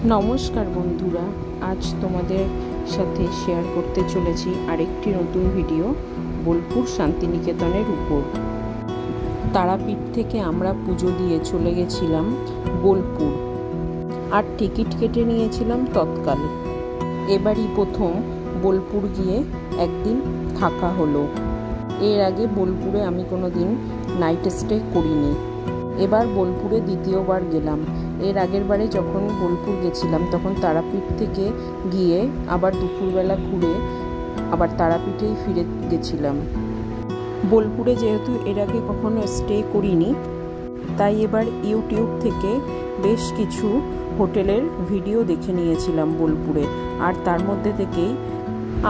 নমস্কার বন্ধুরা, আজ তোমাদের সাথে শেয়ার করতে চলেছি আরেকটি নতুন ভিডিও বোলপুর শান্তিনিকেতনের উপর। তারাপীঠ থেকে আমরা পুজো দিয়ে চলে গেছিলাম বোলপুর, আর টিকিট কেটে নিয়েছিলাম তৎকালে। এবারই প্রথম বোলপুর গিয়ে একদিন থাকা হলো। এর আগে বোলপুরে আমি কোনো দিন নাইট স্টে করিনি, এবার বোলপুরে দ্বিতীয়বার গেলাম। এর আগের বারে যখন বোলপুর গেছিলাম তখন তারাপীঠ থেকে গিয়ে আবার দুপুরবেলা ঘুরে আবার তারাপীঠেই ফিরে গেছিলাম। বোলপুরে যেহেতু এর আগে কখনো স্টে করিনি, তাই এবার ইউটিউব থেকে বেশ কিছু হোটেলের ভিডিও দেখে নিয়েছিলাম বোলপুরে, আর তার মধ্যে থেকেই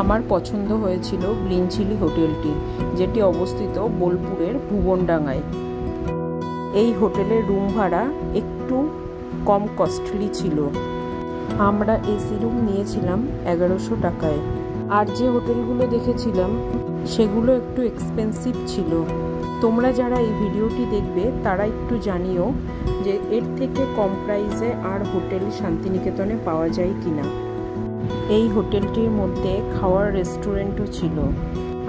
আমার পছন্দ হয়েছিল গ্রিন চিলি হোটেলটি, যেটি অবস্থিত বোলপুরের ভুবনডাঙ্গায়। এই হোটেলের রুম ভাড়া একটু কম কস্টলি ছিল। আমরা এসি রুম নিয়েছিলাম 1100 টাকায়, আর যে হোটেলগুলো দেখেছিলাম সেগুলো একটু এক্সপেন্সিভ ছিল। তোমরা যারা এই ভিডিওটি দেখবে তারা একটু জানিও যে এর থেকে কম প্রাইসে আর হোটেল শান্তিনিকেতনে পাওয়া যায় কিনা। এই হোটেলটির মধ্যে খাওয়ার রেস্টুরেন্টও ছিল,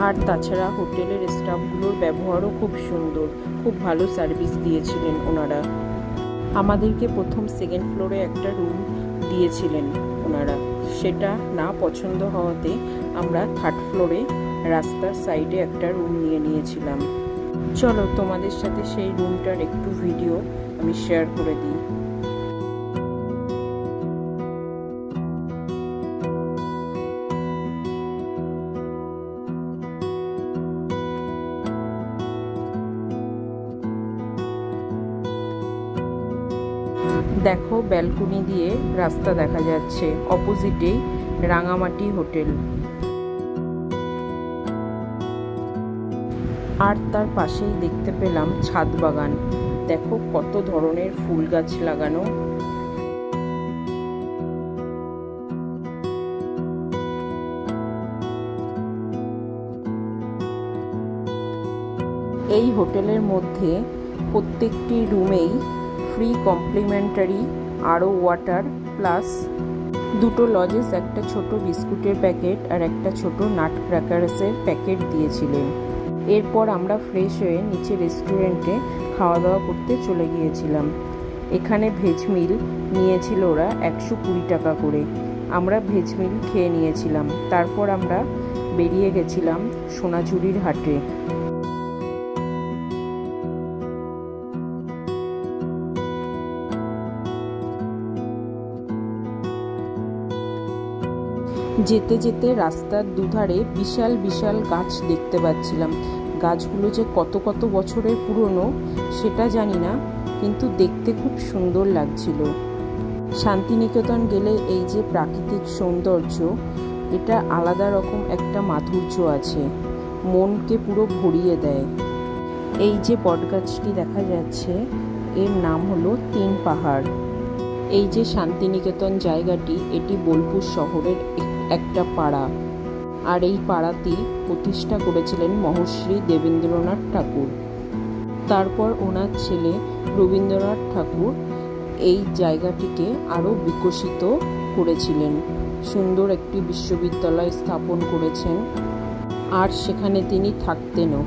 আর তাছাড়া হোটেলের স্টাফগুলোর ব্যবহারও খুব সুন্দর, খুব ভালো সার্ভিস দিয়েছিলেন ওনারা। আমাদেরকে প্রথম সেকেন্ড ফ্লোরে একটা রুম দিয়েছিলেন ওনারা, সেটা না পছন্দ হওয়াতে আমরা থার্ড ফ্লোরে রাস্তার সাইডে একটা রুম নিয়েছিলাম। চলো তোমাদের সাথে সেই রুমটার একটু ভিডিও আমি শেয়ার করে দিই। দেখো, ব্যালকনি দিয়ে রাস্তা দেখা যাচ্ছে, অপোজিটেই রাঙামাটি হোটেল, আর তার পাশেই দেখতে পেলাম ছাদ বাগান। দেখো কত ধরনের ফুল গাছ লাগানো। এই হোটেলের মধ্যে প্রত্যেকটি রুমেই ফ্রি কমপ্লিমেন্টারি আরও ওয়াটার প্লাস দুটো লজেস, একটা ছোট বিস্কুটের প্যাকেট আর একটা ছোট নাট ক্র্যাকারসের প্যাকেট দিয়েছিলেন। এরপর আমরা ফ্রেশ হয়ে নিচে রেস্টুরেন্টে খাওয়া দাওয়া করতে চলে গিয়েছিলাম। এখানে ভেজ মিল নিয়েছিল ওরা 120 টাকা করে। আমরা ভেজ মিল খেয়ে নিয়েছিলাম। তারপর আমরা বেরিয়ে গেছিলাম সোনাঝুরির হাটে। যেতে যেতে রাস্তার দুধারে বিশাল বিশাল গাছ দেখতে পাচ্ছিলাম। গাছগুলো যে কত কত বছরের পুরনো সেটা জানি না, কিন্তু দেখতে খুব সুন্দর লাগছিল। শান্তিনিকেতন গেলে এই যে প্রাকৃতিক সৌন্দর্য, এটা আলাদা রকম একটা মাধুর্য আছে, মনকে পুরো ভরিয়ে দেয়। এই যে বটগাছটি দেখা যাচ্ছে, এর নাম হলো 3 পাহাড়। এই যে শান্তিনিকেতন জায়গাটি, এটি বোলপুর শহরের একটা পাড়া, আর এই পাড়াটি প্রতিষ্ঠা করেছিলেন মহর্ষি দেবেন্দ্রনাথ ঠাকুর। তারপর ওনার ছেলে রবীন্দ্রনাথ ঠাকুর এই জায়গাটিকে আরও বিকশিত করেছিলেন, সুন্দর একটি বিশ্ববিদ্যালয় স্থাপন করেছেন, আর সেখানে তিনি থাকতেনও।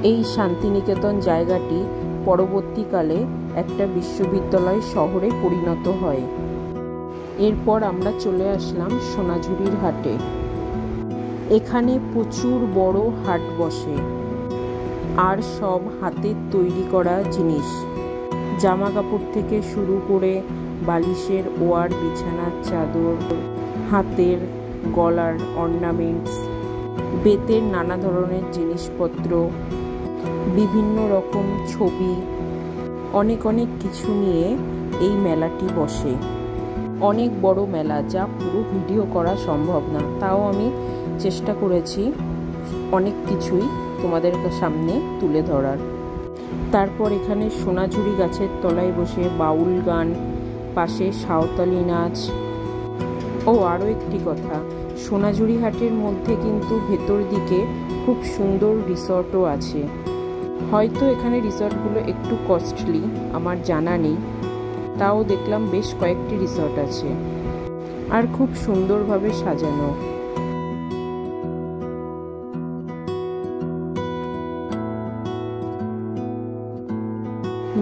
এই শান্তিনিকেতন জায়গাটি পরবর্তীকালে একটা বিশ্ববিদ্যালয় শহরে পরিণত হয়। এরপর আমরা চলে আসলাম সোনাঝুরির হাটে। এখানে প্রচুর বড় হাট বসে, আর সব হাতের তৈরি করা জিনিস, জামা কাপড় থেকে শুরু করে বালিশের ওয়ার, বিছানার চাদর, হাতের গলার অর্নামেন্টস, বেতের নানা ধরনের জিনিসপত্র, বিভিন্ন রকম ছবি, অনেক অনেক কিছু নিয়ে এই মেলাটি বসে। অনেক বড় মেলা, যা পুরো ভিডিও করা সম্ভব না, তাও আমি চেষ্টা করেছি অনেক কিছুই তোমাদের সামনে তুলে ধরার। তারপর এখানে সোনাঝুরি গাছের তলায় বসে বাউল গান, পাশে সাঁওতালি নাচ। ও আরও একটি কথা, সোনাঝুরি হাটের মধ্যে কিন্তু ভেতর দিকে খুব সুন্দর রিসর্টও আছে। হয়তো এখানে রিসর্টগুলো একটু কস্টলি, আমার জানা নেই, তাও দেখলাম বেশ কয়েকটি রিসর্ট আছে আর খুব সুন্দরভাবে সাজানো।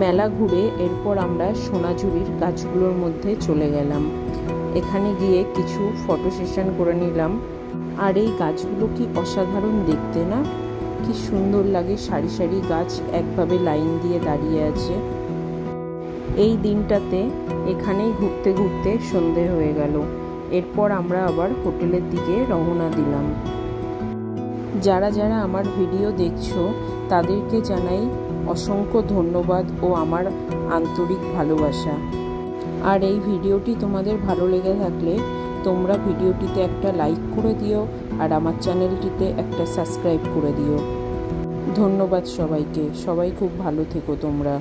মেলা ঘুরে এরপর আমরা সোনাঝুরির গাছগুলোর মধ্যে চলে গেলাম। এখানে গিয়ে কিছু ফটো সেশন করে নিলাম। আর এই গাছগুলো কি অসাধারণ দেখতে না, কি সুন্দর লাগে, সারি সারি গাছ একভাবে লাইন দিয়ে দাঁড়িয়ে আছে। এই দিনটাতে এখানেই ঘুরতে ঘুরতে সন্ধে হয়ে গেল। এরপর আমরা আবার হোটেলের দিকে রওনা দিলাম। যারা যারা আমার ভিডিও দেখছো তাদেরকে জানাই অসংখ্য ধন্যবাদ ও আমার আন্তরিক ভালোবাসা। আর এই ভিডিওটি তোমাদের ভালো লেগে থাকলে তোমরা ভিডিওটিতে একটা লাইক করে দিও আর আমার চ্যানেলটিতে একটা সাবস্ক্রাইব করে দিও। ধন্যবাদ সবাইকে, সবাই খুব ভালো থেকো তোমরা।